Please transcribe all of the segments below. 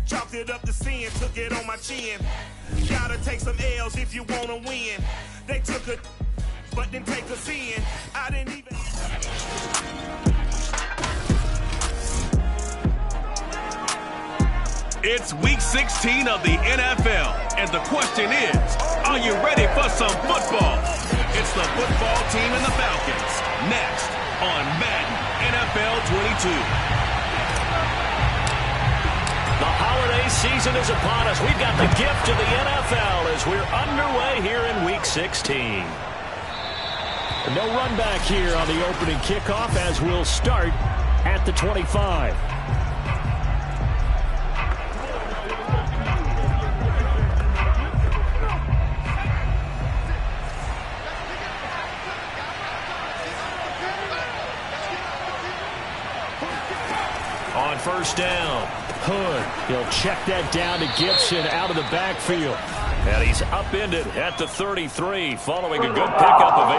Chalked it up to sin, took it on my chin. Gotta take some L's if you wanna win. They took it, but didn't take us in. I didn't even... It's week 16 of the NFL, and the question is, are you ready for some football? It's the football team and the Falcons, next on Madden NFL 22. The holiday season is upon us. We've got the gift of the NFL as we're underway here in week 16. No run back here on the opening kickoff as we'll start at the 25. On first down, Hood. He'll check that down to Gibson out of the backfield. And he's upended at the 33 following a good pickup of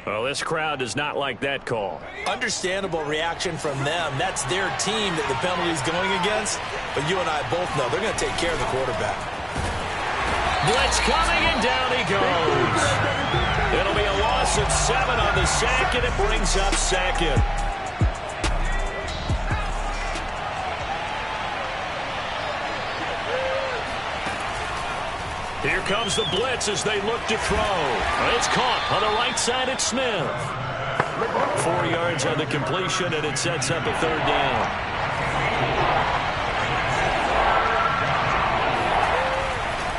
8. Well, this crowd does not like that call. Understandable reaction from them. That's their team that the penalty is going against. But you and I both know they're going to take care of the quarterback. Blitz coming, and down he goes. It'll be a loss of 7 on the sack, and it brings up second. Here comes the blitz as they look to throw. It's caught on the right side at Smith. 4 yards on the completion, and it sets up a third down.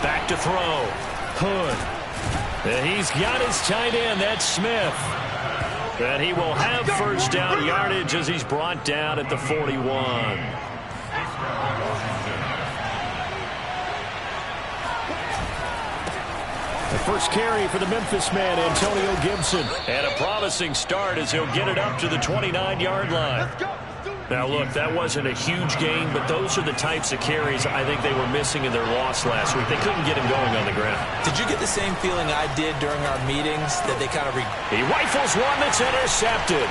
Back to throw. Hood. And he's got his tight end. That's Smith. And he will have first down yardage as he's brought down at the 41. The first carry for the Memphis man, Antonio Gibson. And a promising start as he'll get it up to the 29-yard line. Now, look, that wasn't a huge gain, but those are the types of carries I think they were missing in their loss last week. They couldn't get him going on the ground. Did you get the same feeling I did during our meetings that they kind of... He rifles one that's intercepted.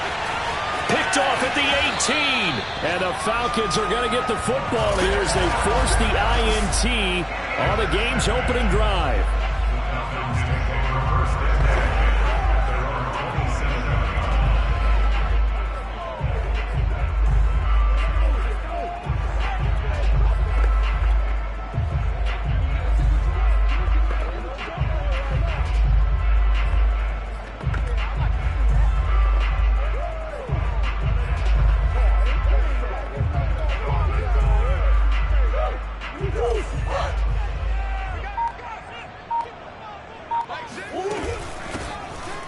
Picked off at the 18. And the Falcons are going to get the football here as they force the INT on the game's opening drive.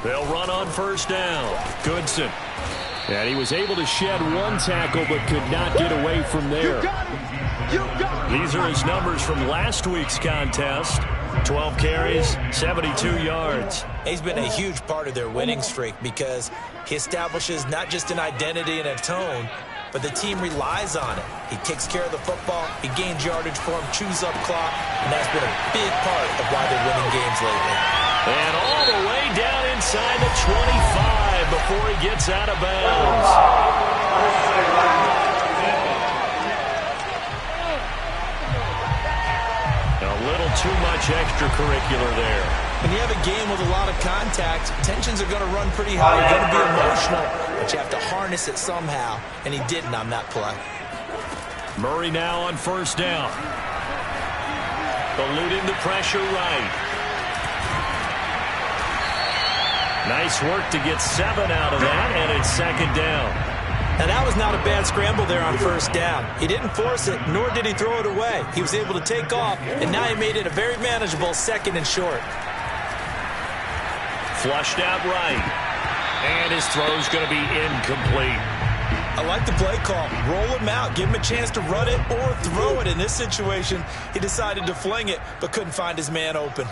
They'll run on first down. Goodson. And he was able to shed one tackle but could not get away from there. These are his numbers from last week's contest. 12 carries, 72 yards. He's been a huge part of their winning streak because he establishes not just an identity and a tone, but the team relies on it. He takes care of the football, he gains yardage for him, chews up clock, and that's been a big part of why they're winning games lately. And all the way down inside the 25 before he gets out of bounds. A little too much extracurricular there. When you have a game with a lot of contact, tensions are going to run pretty high. You're going to be emotional, but you have to harness it somehow, and he didn't on that play. Murray now on first down. Eluding the pressure right. Nice work to get 7 out of that, and it's second down. Now, that was not a bad scramble there on first down. He didn't force it, nor did he throw it away. He was able to take off, and now he made it a very manageable second and short. Flushed out right. And his throw's going to be incomplete. I like the play call. Roll him out. Give him a chance to run it or throw it. In this situation, he decided to fling it, but couldn't find his man open.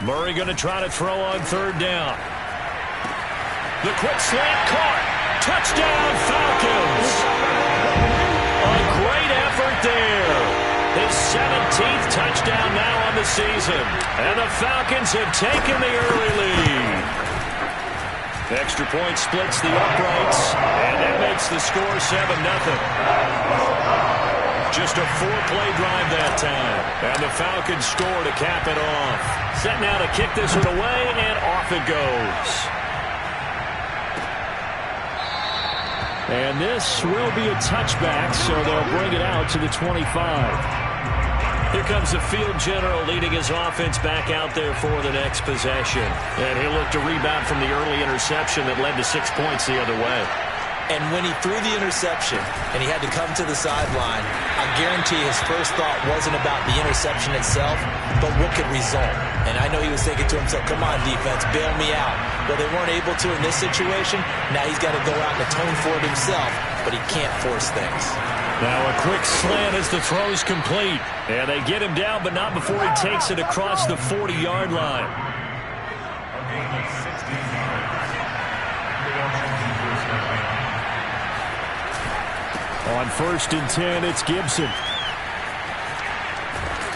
Murray going to try to throw on third down. The quick slant caught. Touchdown, Falcons. A great effort there. His 17th touchdown now on the season. And the Falcons have taken the early lead. Extra point splits the uprights, and that makes the score 7-0. Just a 4-play drive that time. And the Falcons score to cap it off. Set now to kick this one away, and off it goes. And this will be a touchback, so they'll bring it out to the 25. Here comes the field general leading his offense back out there for the next possession. And he'll look to rebound from the early interception that led to 6 points the other way. And when he threw the interception and he had to come to the sideline, I guarantee his first thought wasn't about the interception itself, but what could result. And I know he was thinking to himself, come on, defense, bail me out. Well, they weren't able to in this situation. Now he's got to go out and atone for it himself, but he can't force things. Now a quick slant as the throw's complete. And they get him down, but not before he takes it across the 40-yard line. On 1st and 10, it's Gibson.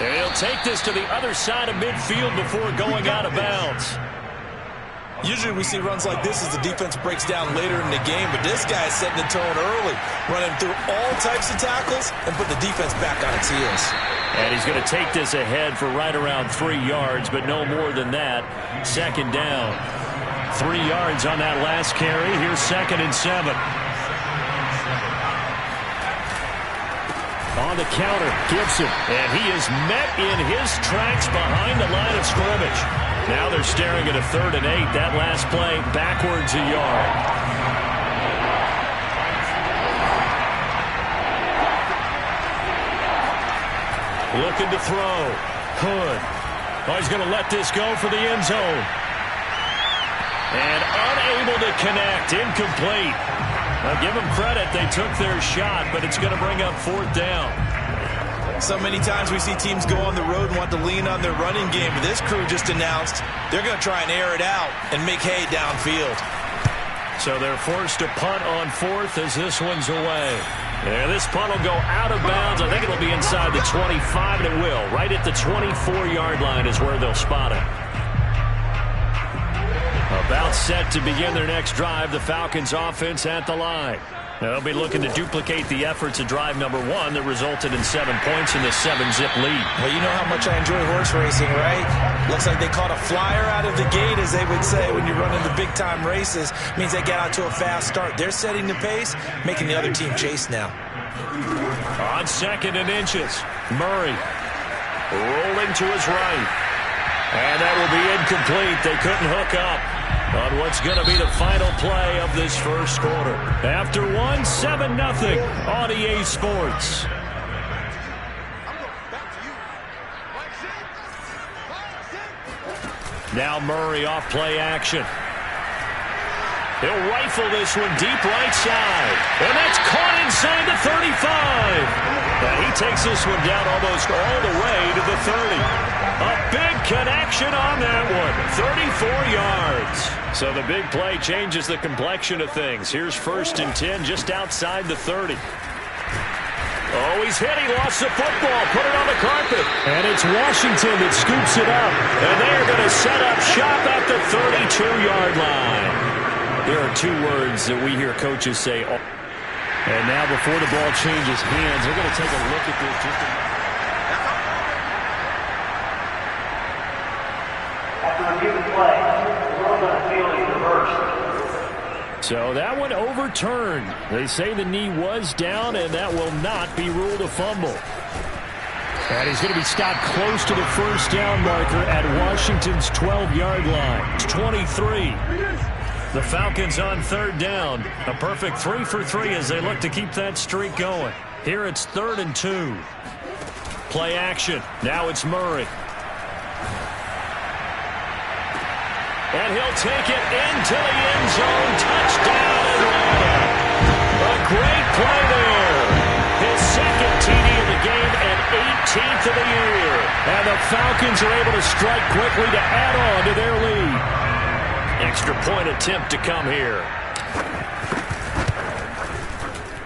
And he'll take this to the other side of midfield before going out of bounds. Usually we see runs like this as the defense breaks down later in the game, but this guy is setting the tone early, running through all types of tackles and put the defense back on its heels. And he's going to take this ahead for right around 3 yards, but no more than that. 2nd down. 3 yards on that last carry. Here's 2nd and 7. On the counter, Gibson. And he is met in his tracks behind the line of scrimmage. Now they're staring at a 3rd and 8. That last play backwards a yard. Looking to throw. Hood. Oh, he's going to let this go for the end zone. And unable to connect. Incomplete. Now give them credit. They took their shot, but it's going to bring up 4th down. So many times we see teams go on the road and want to lean on their running game, but this crew just announced they're going to try and air it out and make hay downfield. So they're forced to punt on 4th as this one's away. Yeah, this punt will go out of bounds. I think it'll be inside the 25, and it will. Right at the 24-yard line is where they'll spot it. About set to begin their next drive, the Falcons offense at the line. They'll be looking to duplicate the efforts of drive number 1 that resulted in 7 points in the 7-zip lead. Well, you know how much I enjoy horse racing, right? Looks like they caught a flyer out of the gate, as they would say, when you're running the big-time races. Means they get out to a fast start. They're setting the pace, making the other team chase now. On 2nd and inches, Murray rolling to his right. And that will be incomplete. They couldn't hook up on what's going to be the final play of this first quarter. After 7-0 on EA Sports. Now Murray off play action. He'll rifle this one deep right side. And that's caught inside the 35. And he takes this one down almost all the way to the 30. A big connection on that one. 34 yards. So the big play changes the complexion of things. Here's 1st and 10 just outside the 30. Oh, he's hit. He lost the football. Put it on the carpet. And it's Washington that scoops it up. And they're going to set up shop at the 32-yard line. There are 2 words that we hear coaches say. And now before the ball changes hands, they're going to take a look at this. After review of play, the rule on the field is reversed. So that one overturned. They say the knee was down, and that will not be ruled a fumble. And he's going to be stopped close to the 1st down marker at Washington's 12-yard line. It's 23. The Falcons on 3rd down. A perfect 3 for 3 as they look to keep that streak going. Here it's 3rd and 2. Play action. Now it's Murray. And he'll take it into the end zone. Touchdown Atlanta. A great play there. His 2nd TD of the game and 18th of the year. And the Falcons are able to strike quickly to add on to their lead. Extra point attempt to come here.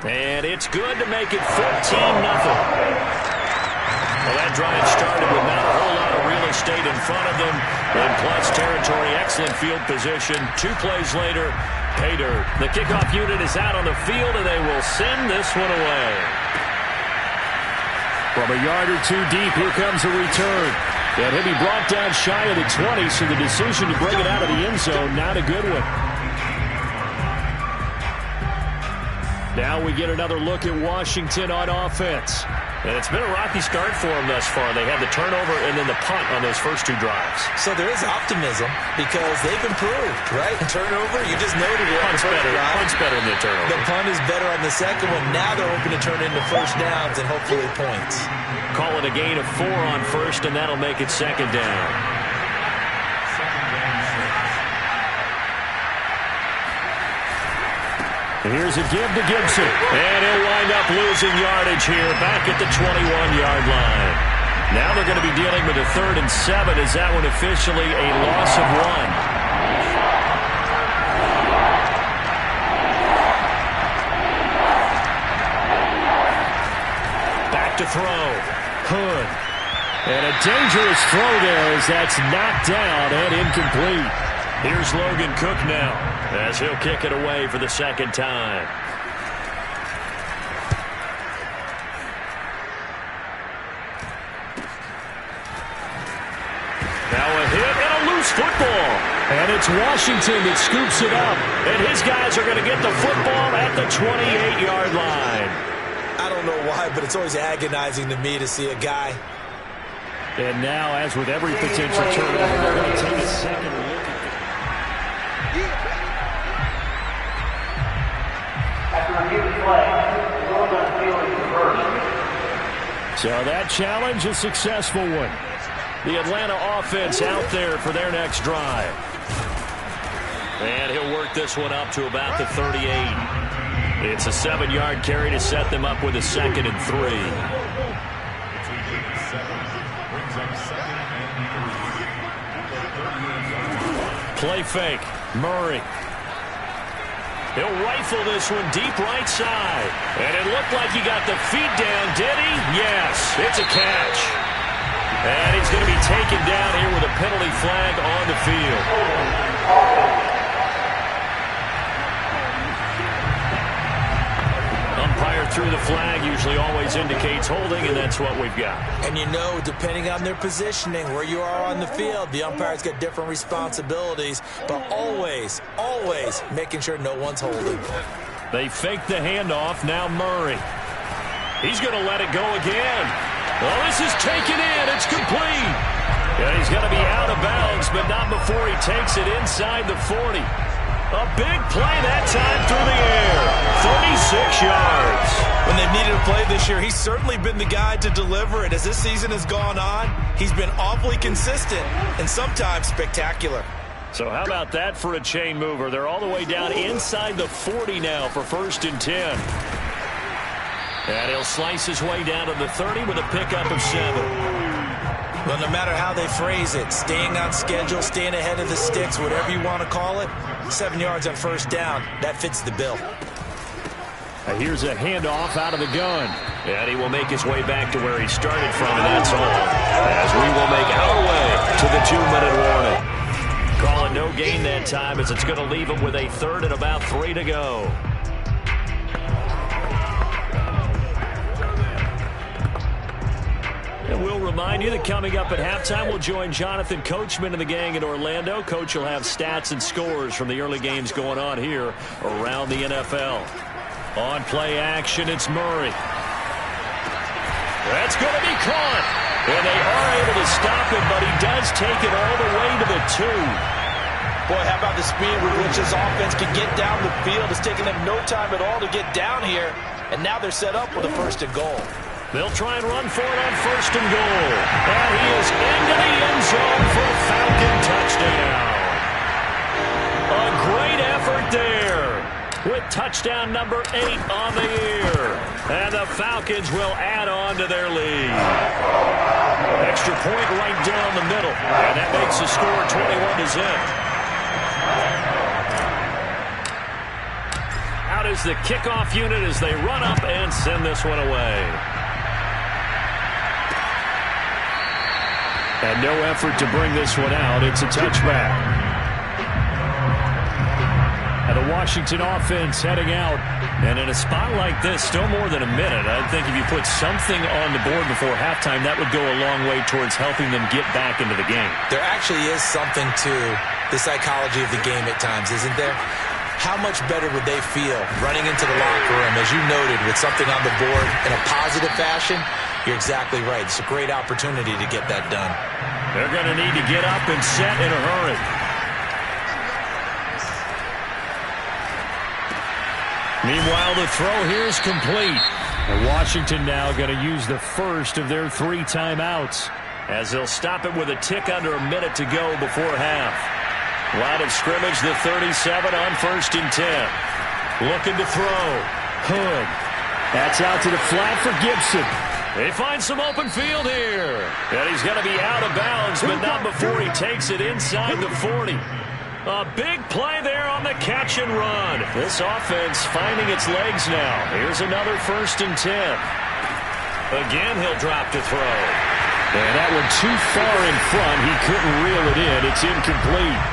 And it's good to make it 14-0. Well, that drive started with not a whole lot of real estate in front of them. And plus territory, excellent field position. 2 plays later, pay dirt. The kickoff unit is out on the field, and they will send this one away. From a yard or 2 deep, here comes a return. And he'll be brought down shy of the 20, so the decision to bring it out of the end zone, not a good one. Now we get another look at Washington on offense. And it's been a rocky start for them thus far. They had the turnover and then the punt on those first 2 drives. So there is optimism because they've improved, right? Turnover, you just noted it. Punt's better than the turnover. The punt is better on the second one. Now they're hoping to turn into first downs and hopefully points. Call it a gain of 4 on first, and that'll make it second down. Here's a give to Gibson. And he'll wind up losing yardage here back at the 21-yard line. Now they're going to be dealing with a 3rd and 7. Is that one officially a loss of 1? Back to throw. Hood. And a dangerous throw there as that's knocked down and incomplete. Here's Logan Cook now as he'll kick it away for the second time. Now a hit and a loose football. And it's Washington that scoops it up. And his guys are going to get the football at the 28-yard line. I don't know why, but it's always agonizing to me to see a guy. And now, as with every potential turnover, they're going to take a second look at it. After a given play, the ball on the field is reversed. So that challenge, a successful one. The Atlanta offense out there for their next drive. And he'll work this one up to about the 38. It's a 7-yard carry to set them up with a 2nd and 3. Play fake. Murray. He'll rifle this one deep right side. And it looked like he got the feet down, did he? Yes, it's a catch. And he's going to be taken down here with a penalty flag on the field. Umpire threw the flag, usually always indicates holding, and that's what we've got. And you know, depending on their positioning, where you are on the field, the umpire's got different responsibilities, but always, always making sure no one's holding. They fake the handoff, now Murray. He's going to let it go again. Well, this is taken in, it's complete. And he's going to be out of bounds, but not before he takes it inside the 40. A big play that time through the air. 36 yards. When they've needed a play this year, he's certainly been the guy to deliver it. As this season has gone on, he's been awfully consistent and sometimes spectacular. So how about that for a chain mover? They're all the way down inside the 40 now for 1st and 10. And he'll slice his way down to the 30 with a pickup of 7. Well, no matter how they phrase it, staying on schedule, staying ahead of the sticks, whatever you want to call it, 7 yards on 1st down, that fits the bill. Here's a handoff out of the gun. And he will make his way back to where he started from, and that's all. As we will make our way to the 2-minute warning. Call it no gain that time as it's going to leave him with a 3rd and about 3 to go. And we'll remind you that coming up at halftime, we'll join Jonathan Coachman and the gang in Orlando. Coach will have stats and scores from the early games going on here around the NFL. On play action, it's Murray. That's going to be caught. And they are able to stop him, but he does take it all the way to the 2. Boy, how about the speed with which this offense can get down the field? It's taken them no time at all to get down here. And now they're set up with a 1st and goal. They'll try and run for it on 1st and goal. And he is into the end zone for a Falcon touchdown. A great effort there with touchdown number 8 on the year. And the Falcons will add on to their lead. Extra point right down the middle. And that makes the score 21-0. Out is the kickoff unit as they run up and send this one away. And no effort to bring this one out. It's a touchback. And the Washington offense heading out. And in a spot like this, still more than a minute, I think if you put something on the board before halftime, that would go a long way towards helping them get back into the game. There actually is something to the psychology of the game at times, isn't there? How much better would they feel running into the locker room, as you noted, with something on the board in a positive fashion? You're exactly right. It's a great opportunity to get that done. They're going to need to get up and set in a hurry. Meanwhile, the throw here is complete. And Washington now going to use the first of their 3 timeouts, as they'll stop it with a tick under a minute to go before half. Line of scrimmage, the 37 on 1st and 10. Looking to throw. Hood. That's out to the flat for Gibson. They find some open field here. And he's going to be out of bounds, but not before he takes it inside the 40. A big play there on the catch and run. This offense finding its legs now. Here's another 1st and 10. Again, he'll drop to throw. And that one too far in front. He couldn't reel it in. It's incomplete.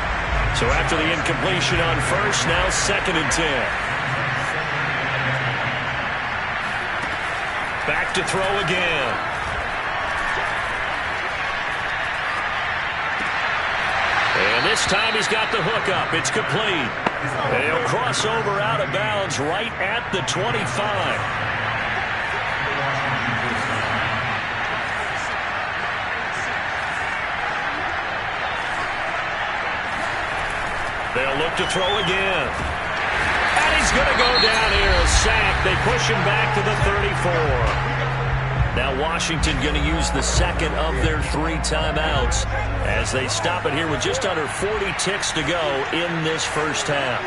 So after the incompletion on 1st, now 2nd and 10. Back to throw again. And this time he's got the hook up. It's complete. They'll cross over out of bounds right at the 25. They'll look to throw again. And he's going to go down here. A sack. They push him back to the 34. Now Washington going to use the second of their 3 timeouts as they stop it here with just under 40 ticks to go in this first half.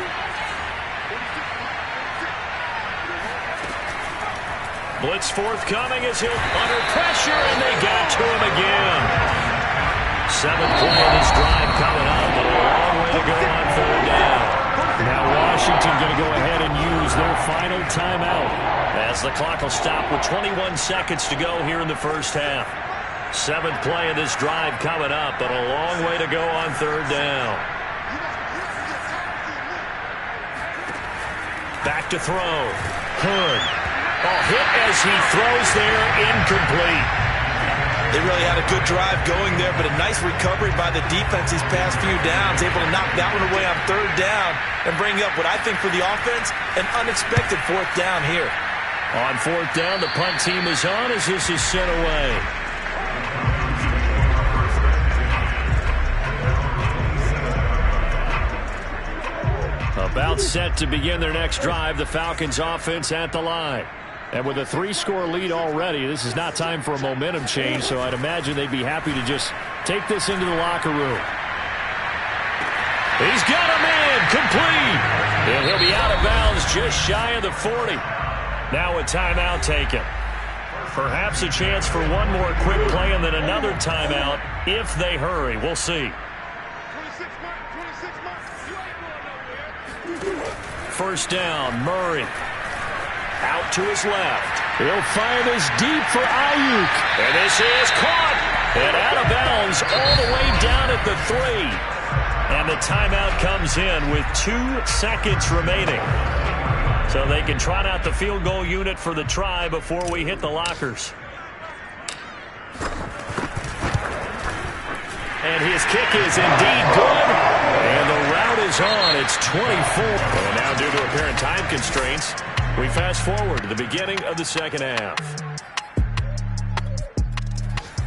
Blitz forthcoming as he'll under pressure, and they got to him again. 7th play of this drive coming up, but a long way to go on 3rd down. Now Washington going to go ahead and use their final timeout as the clock will stop with 21 seconds to go here in the first half. 7th play of this drive coming up, but a long way to go on 3rd down. Back to throw. Hood. Hit as he throws there, incomplete. They really had a good drive going there, but a nice recovery by the defense these past few downs, able to knock that one away on 3rd down and bring up what I think for the offense, an unexpected 4th down here. On 4th down, the punt team is on as this is sent away. About set to begin their next drive, the Falcons offense at the line. And with a 3-score lead already, this is not time for a momentum change, so I'd imagine they'd be happy to just take this into the locker room. He's got him in, complete. And he'll be out of bounds just shy of the 40. Now a timeout taken. Perhaps a chance for one more quick play and then another timeout if they hurry. We'll see. 1st down, Murray. Out to his left. He'll fire this deep for Ayuk. And this is caught. And out of bounds all the way down at the 3. And the timeout comes in with 2 seconds remaining. So they can trot out the field goal unit for the try before we hit the lockers. And his kick is indeed good. And the route is on. It's 24. And now due to apparent time constraints, we fast forward to the beginning of the second half.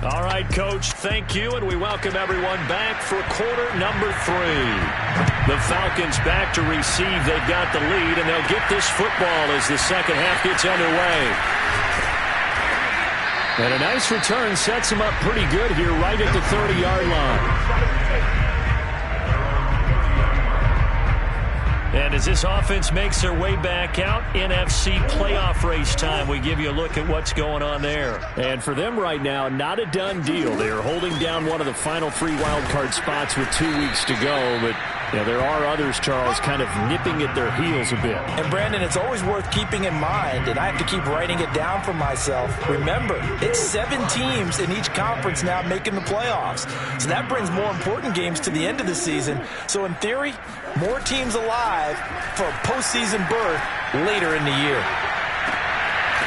All right, Coach, thank you, and we welcome everyone back for quarter number 3. The Falcons back to receive. They've got the lead, and they'll get this football as the second half gets underway. And a nice return sets them up pretty good here right at the 30-yard line. And as this offense makes their way back out, NFC playoff race time, we give you a look at what's going on there. And for them right now, not a done deal. They are holding down one of the final 3 wild card spots with 2 weeks to go, but Yeah, there are others, Charles, kind of nipping at their heels a bit. And, Brandon, it's always worth keeping in mind, and I have to keep writing it down for myself. Remember, it's 7 teams in each conference now making the playoffs. So that brings more important games to the end of the season. So, in theory, more teams alive for a postseason berth later in the year.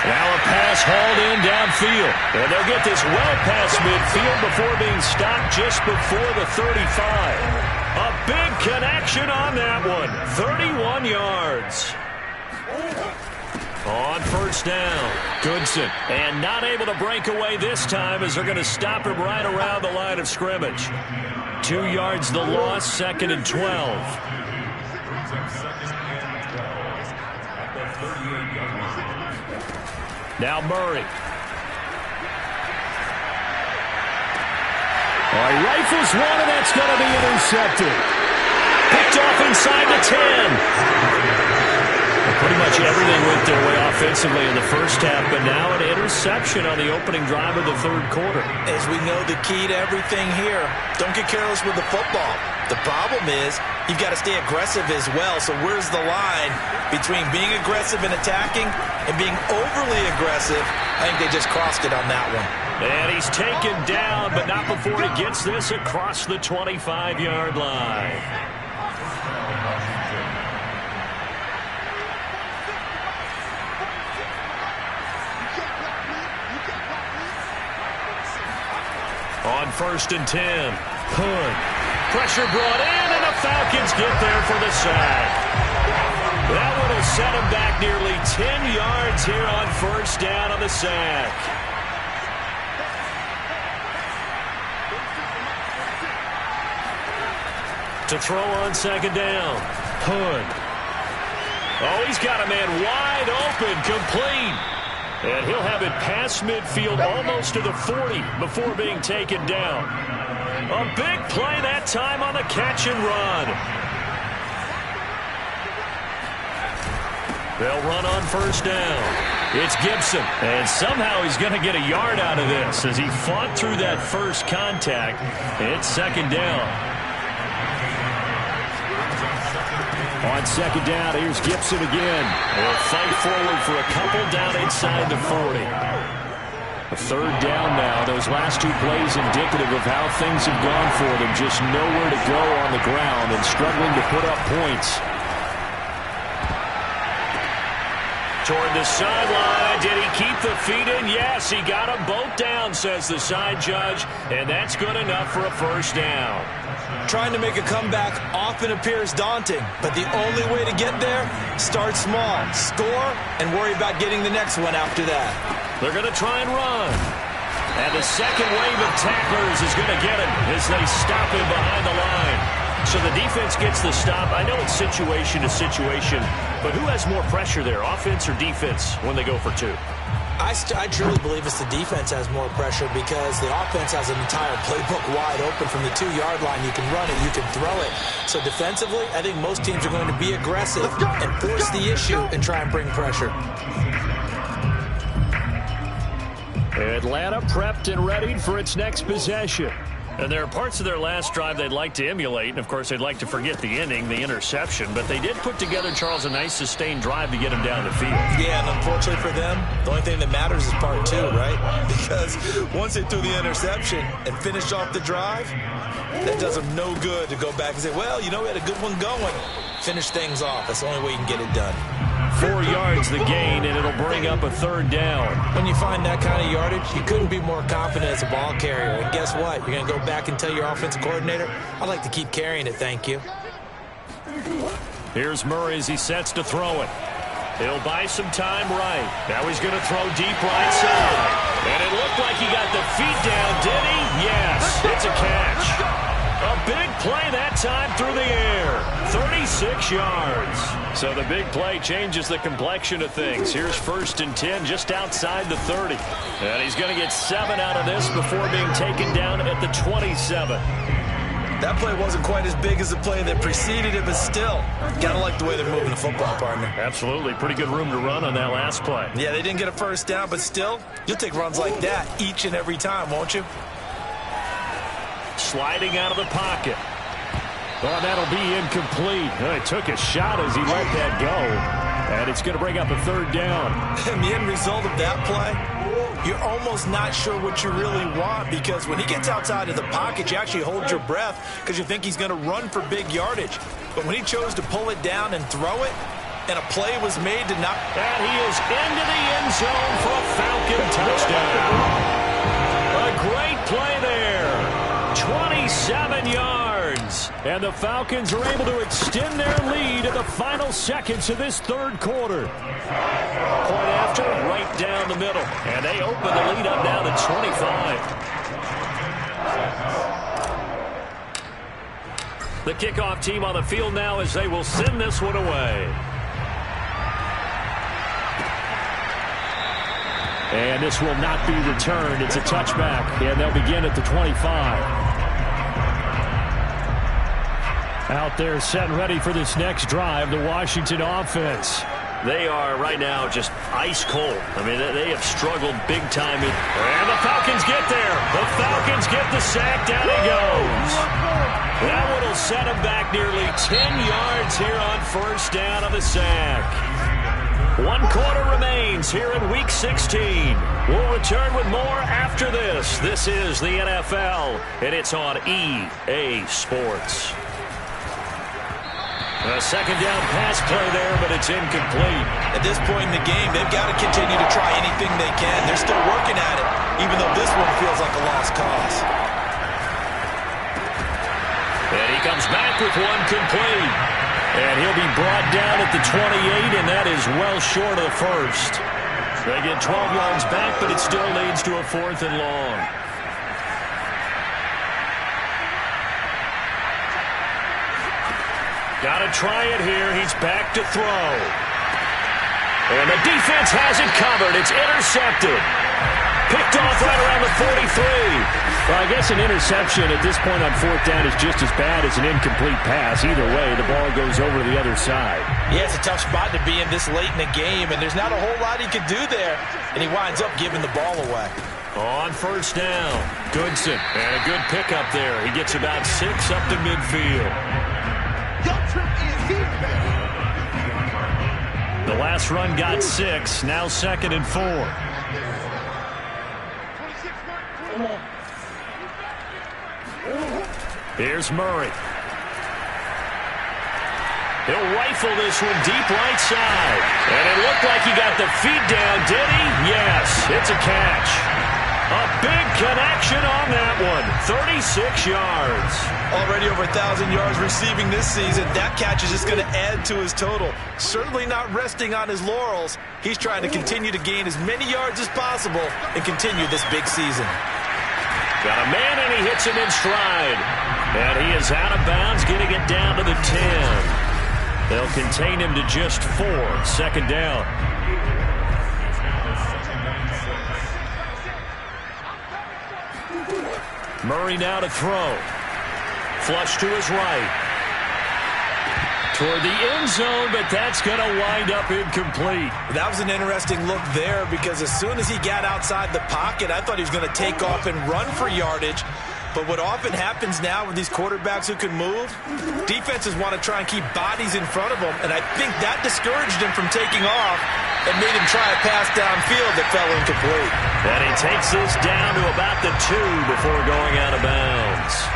Now a pass hauled in downfield. And they'll get this well past midfield before being stopped just before the 35. A big connection on that one. 31 yards. On first down, Goodson. And not able to break away this time as they're going to stop him right around the line of scrimmage. 2 yards the loss, 2nd and 12. Now Murray. All right, rifles one, and that's going to be intercepted. Picked off inside the 10. Well, pretty much everything went their way offensively in the first half, but now an interception on the opening drive of the third quarter. As we know, the key to everything here, don't get careless with the football. The problem is you've got to stay aggressive as well. So where's the line between being aggressive and attacking and being overly aggressive? I think they just crossed it on that one. And he's taken down, but not before he gets this across the 25-yard line. On 1st and 10, Hood. Pressure brought in, and the Falcons get there for the sack. That one will set him back nearly 10 yards here on first down on the sack. To throw on 2nd down, Hood. Oh, he's got a man wide open, complete. And he'll have it past midfield almost to the 40 before being taken down. A big play that time on the catch and run. They'll run on first down. It's Gibson. And somehow he's going to get a yard out of this as he fought through that first contact. It's 2nd down. On 2nd down, here's Gibson again. They'll fight forward for a couple down inside the 40. A 3rd down now. Those last 2 plays indicative of how things have gone for them. Just nowhere to go on the ground and struggling to put up points. Toward the sideline. Did he keep the feet in? Yes, he got them both down, says the side judge. And that's good enough for a first down. Trying to make a comeback often appears daunting, but the only way to get there, start small, score, and worry about getting the next one after that. They're going to try and run. And the second wave of tacklers is going to get him as they stop him behind the line. So the defense gets the stop. I know it's situation to situation, but who has more pressure there, offense or defense, when they go for 2? I truly believe it's the defense has more pressure because the offense has an entire playbook wide open from the 2-yard line. You can run it, you can throw it. So defensively, I think most teams are going to be aggressive and force the issue and try and bring pressure. Atlanta prepped and readied for its next possession. And there are parts of their last drive they'd like to emulate. And, of course, they'd like to forget the ending, the interception. But they did put together, Charles, a nice sustained drive to get him down the field. Yeah, and unfortunately for them, the only thing that matters is part 2, right? Because once they threw the interception and finished off the drive, that does them no good to go back and say, well, you know, we had a good one going. Finish things off. That's the only way you can get it done. 4 yards the gain, and it'll bring up a 3rd down. When you find that kind of yardage, you couldn't be more confident as a ball carrier. And guess what? You're going to go back and tell your offensive coordinator, I'd like to keep carrying it, thank you. Here's Murray as he sets to throw it. He'll buy some time right. Now he's going to throw deep right side. And it looked like he got the feet down, did he? Yes, it's a catch. A big play that time through the air. 36 yards. So the big play changes the complexion of things. Here's 1st and 10 just outside the 30. And he's going to get 7 out of this before being taken down at the 27. That play wasn't quite as big as the play that preceded it, but still, gotta like the way they're moving the football, partner. Absolutely. Pretty good room to run on that last play. Yeah, they didn't get a first down, but still, you'll take runs like that each and every time, won't you? Sliding out of the pocket. Oh, that'll be incomplete. He took a shot as he let that go. And it's going to bring up a third down. And the end result of that play, you're almost not sure what you really want, because when he gets outside of the pocket, you actually hold your breath because you think he's going to run for big yardage. But when he chose to pull it down and throw it, and a play was made to knock. And he is into the end zone for a Falcon touchdown. A great play there. 27 yards. And the Falcons are able to extend their lead in the final seconds of this third quarter. Point after, right down the middle. And they open the lead up now to 25. The kickoff team on the field now as they will send this one away. And this will not be returned. It's a touchback, and they'll begin at the 25. Out there set and ready for this next drive, the Washington offense. They are right now just ice cold. I mean, they have struggled big time. And the Falcons get there. The Falcons get the sack. Down he goes. That one will set him back nearly 10 yards here on first down of the sack. 1 quarter remains here in Week 16. We'll return with more after this. This is the NFL, and it's on EA Sports. A second down pass play there, but it's incomplete. At this point in the game, they've got to continue to try anything they can. They're still working at it, even though this one feels like a lost cause. And he comes back with one complete. And he'll be brought down at the 28, and that is well short of the first. They get 12 yards back, but it still leads to a 4th and long. Got to try it here. He's back to throw. And the defense has it covered. It's intercepted. Picked off right around the 43. Well, I guess an interception at this point on 4th down is just as bad as an incomplete pass. Either way, the ball goes over to the other side. Yeah, it's a tough spot to be in this late in the game, and there's not a whole lot he could do there. And he winds up giving the ball away. On first down, Goodson. And a good pickup there. He gets about 6 up to midfield. The last run got 6. Now 2nd and 4. Here's Murray. He'll rifle this one deep right side. And it looked like he got the feet down, did he? Yes, it's a catch. A big connection on that one. 36 yards. Already over 1,000 yards receiving this season. That catch is just going to add to his total. Certainly not resting on his laurels. He's trying to continue to gain as many yards as possible and continue this big season. Got a man, and he hits him in stride. And he is out of bounds, getting it down to the 10. They'll contain him to just 4. 2nd down. Murray now to throw. Flush to his right. Toward the end zone, but that's going to wind up incomplete. That was an interesting look there, because as soon as he got outside the pocket, I thought he was going to take off and run for yardage. But what often happens now with these quarterbacks who can move, defenses want to try and keep bodies in front of them, and I think that discouraged him from taking off and made him try a pass downfield that fell incomplete. And he takes this down to about the 2 before going out of bounds.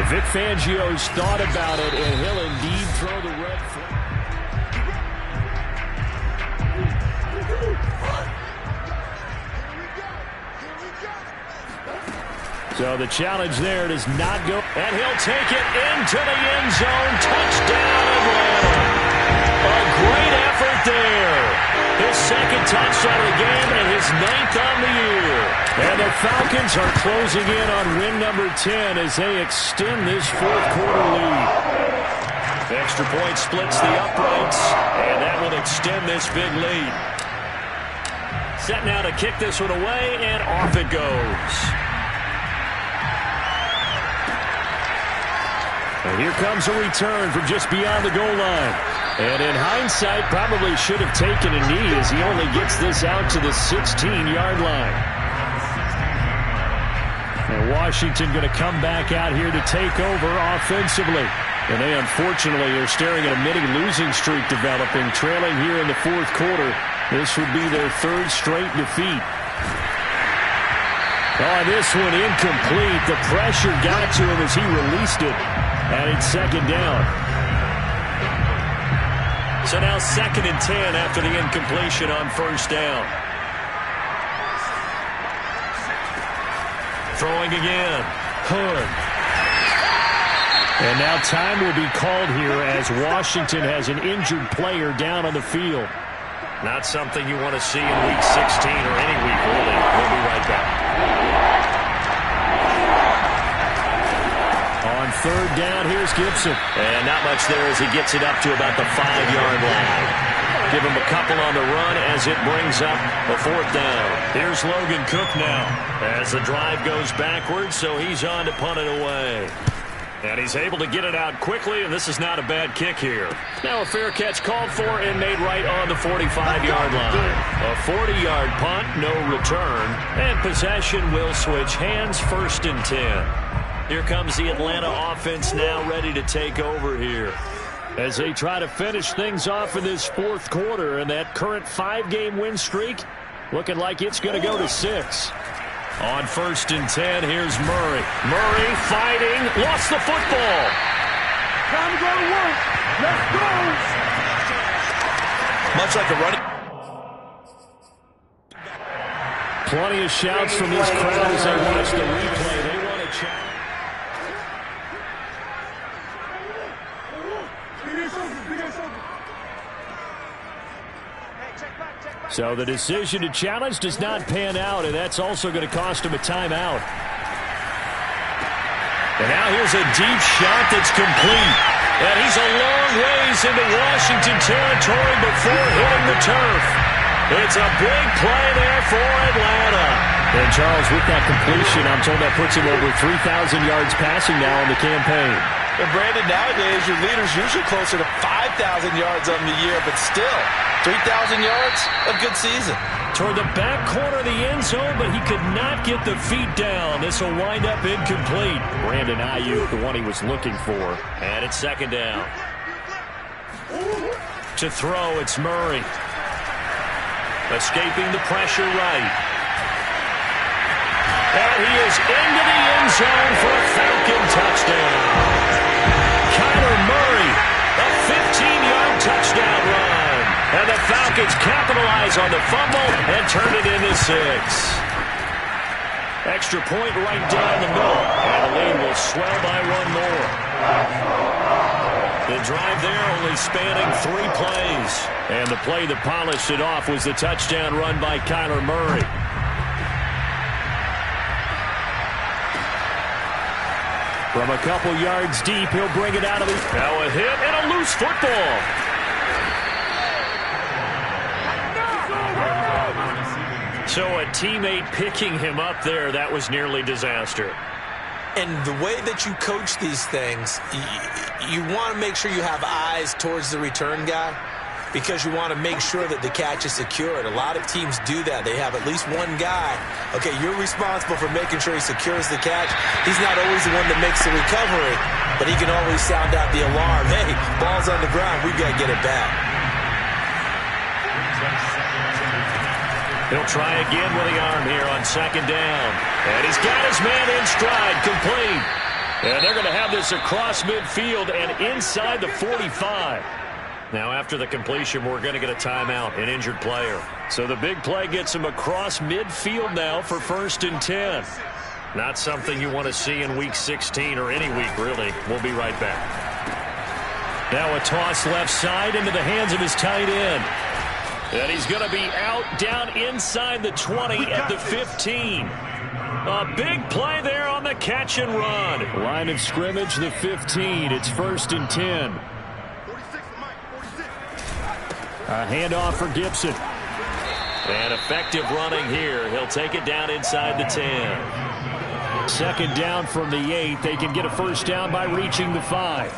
Vic Fangio's thought about it, and he'll indeed throw the red flag. So the challenge there does not go. And he'll take it into the end zone. Touchdown, Atlanta. A great effort there. His 2nd touchdown of the game and his 9th on the year. And the Falcons are closing in on win number 10 as they extend this 4th quarter lead. Extra point splits the uprights, and that will extend this big lead. Set now to kick this one away, and off it goes. And here comes a return from just beyond the goal line. And in hindsight, probably should have taken a knee as he only gets this out to the 16-yard line. And Washington going to come back out here to take over offensively. And they unfortunately are staring at a mini losing streak developing, trailing here in the fourth quarter. This would be their third straight defeat. Oh, this one incomplete. The pressure got to him as he released it. And it's second down. So now 2nd and 10 after the incompletion on first down. Throwing again. Hood. And now time will be called here as Washington has an injured player down on the field. Not something you want to see in Week 16 or any week, really. We'll be right back. On third down, here's Gibson. And not much there as he gets it up to about the 5-yard line. Give him a couple on the run as it brings up a fourth down. Here's Logan Cook now as the drive goes backwards, so he's on to punt it away. And he's able to get it out quickly, and this is not a bad kick here. Now a fair catch called for and made right on the 45-yard line. A 40-yard punt, no return, and possession will switch hands, 1st and 10. Here comes the Atlanta offense now ready to take over here as they try to finish things off in this fourth quarter, and that current 5-game win streak looking like it's going to go to 6. On 1st and 10, here's Murray. Murray fighting, lost the football. Time to go to work. Let's go. Much like a running. Plenty of shouts from this crowd as they watch the replay. They want to challenge. So the decision to challenge does not pan out, and that's also going to cost him a timeout. And now here's a deep shot that's complete. And he's a long ways into Washington territory before hitting the turf. It's a big play there for Atlanta. And Charles, with that completion, I'm told that puts him over 3,000 yards passing now on the campaign. And Brandon, nowadays your leader's usually closer to 5,000 yards on the year, but still, 3,000 yards, a good season. Toward the back corner of the end zone, but he could not get the feet down. This will wind up incomplete. Brandon Ayuk, the one he was looking for. And it's 2nd down. To throw, it's Murray. Escaping the pressure right. And he is into the end zone for a Falcon touchdown. Kyler Murray, a 15-yard touchdown run. And the Falcons capitalize on the fumble and turn it into 6. Extra point right down the middle. And the lead will swell by 1 more. The drive there only spanning 3 plays. And the play that polished it off was the touchdown run by Kyler Murray. From a couple yards deep, he'll bring it out of the... Now a hit and a loose football. So a teammate picking him up there, that was nearly disaster. And the way that you coach these things, you want to make sure you have eyes towards the return guy because you want to make sure that the catch is secured. A lot of teams do that. They have at least one guy. Okay, you're responsible for making sure he secures the catch. He's not always the one that makes the recovery, but he can always sound out the alarm. Hey, ball's on the ground. We've got to get it back. He'll try again with the arm here on 2nd down. And he's got his man in stride, complete. And they're going to have this across midfield and inside the 45. Now, after the completion, we're going to get a timeout, an injured player. So the big play gets him across midfield now for 1st and 10. Not something you want to see in Week 16 or any week, really. We'll be right back. Now a toss left side into the hands of his tight end. And he's going to be out down inside the 20 at the 15. A big play there on the catch and run. Line of scrimmage, the 15. It's 1st and 10. A handoff for Gibson. And effective running here. He'll take it down inside the 10. 2nd down from the 8. They can get a 1st down by reaching the 5.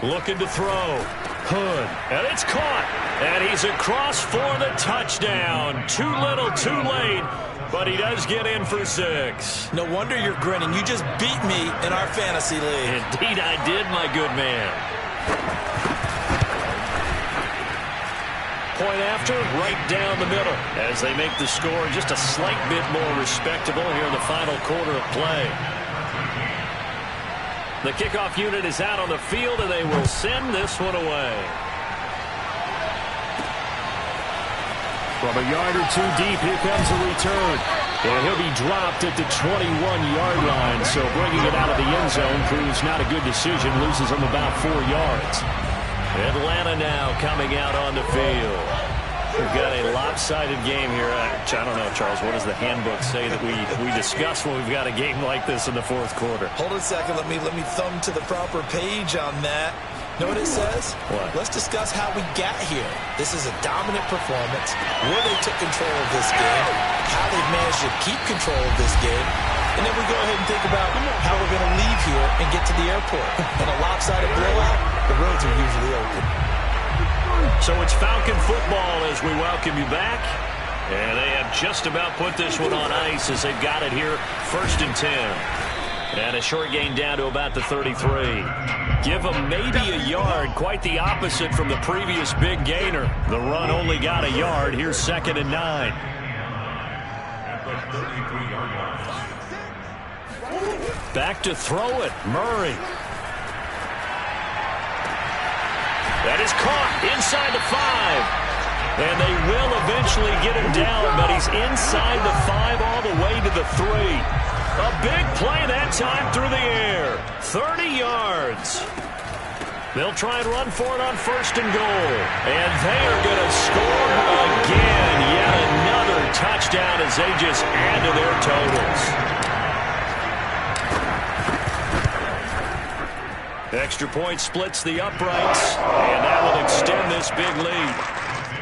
Looking to throw. Hood, and it's caught. And he's across for the touchdown. Too little, too late. But he does get in for 6. No wonder you're grinning. You just beat me in our fantasy league. Indeed I did, my good man. Point after, right down the middle. As they make the score just a slight bit more respectable here in the final quarter of play. The kickoff unit is out on the field, and they will send this one away. From a yard or two deep, here comes a return. And he'll be dropped at the 21-yard line. So bringing it out of the end zone proves not a good decision. Loses him about 4 yards. Atlanta now coming out on the field. We've got a lopsided game here. I don't know, Charles, what does the handbook say that we discuss when we've got a game like this in the fourth quarter? Hold it a second. Let me thumb to the proper page on that. Know what it says? What? Let's discuss how we got here. This is a dominant performance, where they took control of this game, how they've managed to keep control of this game, and then we go ahead and think about how we're going to leave here and get to the airport. In a lopsided blowout, the roads are usually open. So it's Falcon football as we welcome you back. And they have just about put this one on ice as they've got it here, 1st and 10. And a short gain down to about the 33. Give them maybe a yard, quite the opposite from the previous big gainer. The run only got a yard. Here's 2nd and 9. Back to throw it, Murray. That is caught inside the 5. And they will eventually get him down, but he's inside the 5 all the way to the 3. A big play that time through the air. 30 yards. They'll try and run for it on 1st and goal. And they are going to score again. Yet another touchdown as they just add to their totals. Extra point splits the uprights. And that will extend this big lead.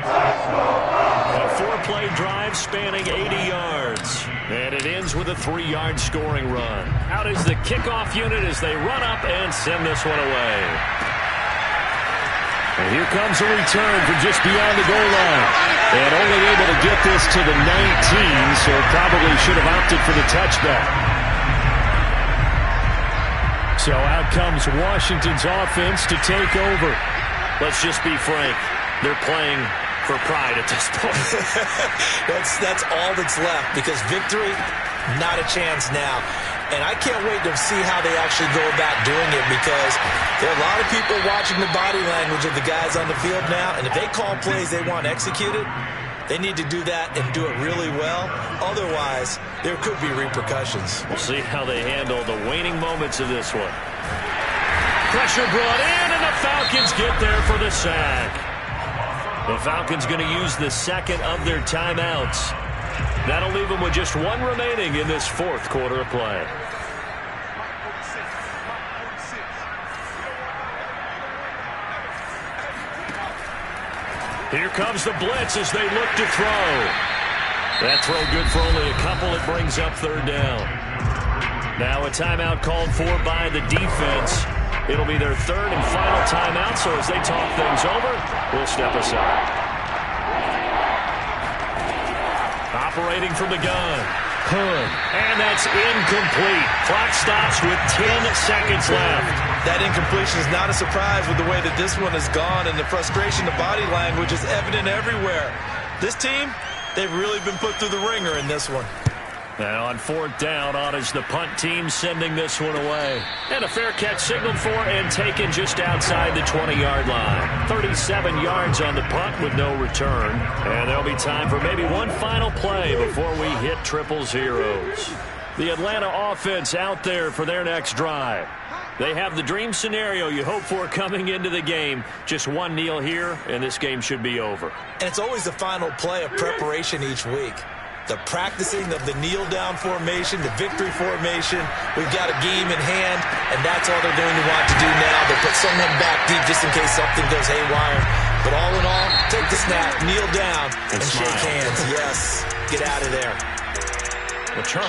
A 4-play drive spanning 80 yards. And it ends with a 3-yard scoring run. Out is the kickoff unit as they run up and send this one away. And here comes a return from just beyond the goal line. And only able to get this to the 19, so probably should have opted for the touchback. So out comes Washington's offense to take over. Let's just be frank. They're playing for pride at this point. That's all that's left, because victory, not a chance now. And I can't wait to see how they actually go about doing it, because there are a lot of people watching the body language of the guys on the field now, and if they call plays they want executed, they need to do that and do it really well. Otherwise, there could be repercussions. We'll see how they handle the waning moments of this one. Pressure brought in, and the Falcons get there for the sack. The Falcons going to use the 2nd of their timeouts. That'll leave them with just 1 remaining in this 4th quarter of play. Here comes the blitz as they look to throw. That throw good for only a couple. It brings up 3rd down. Now a timeout called for by the defense. It'll be their 3rd and final timeout, so as they talk things over, we'll step aside. Operating from the gun. Hood. And that's incomplete. Clock stops with 10 seconds left. That incompletion is not a surprise with the way that this one has gone, and the frustration, the body language is evident everywhere. This team, they've really been put through the ringer in this one. Now on 4th down, on is the punt team sending this one away. And a fair catch signaled for and taken just outside the 20-yard line. 37 yards on the punt with no return. And there'll be time for maybe one final play before we hit triple zeros. The Atlanta offense out there for their next drive. They have the dream scenario you hope for coming into the game. Just one kneel here, and this game should be over. And it's always the final play of preparation each week. The practicing of the kneel-down formation, the victory formation. We've got a game in hand, and that's all they're going to want to do now. They'll put someone back deep just in case something goes haywire. But all in all, take the snap, kneel down, and shake hands. Yes, get out of there. Well, Charles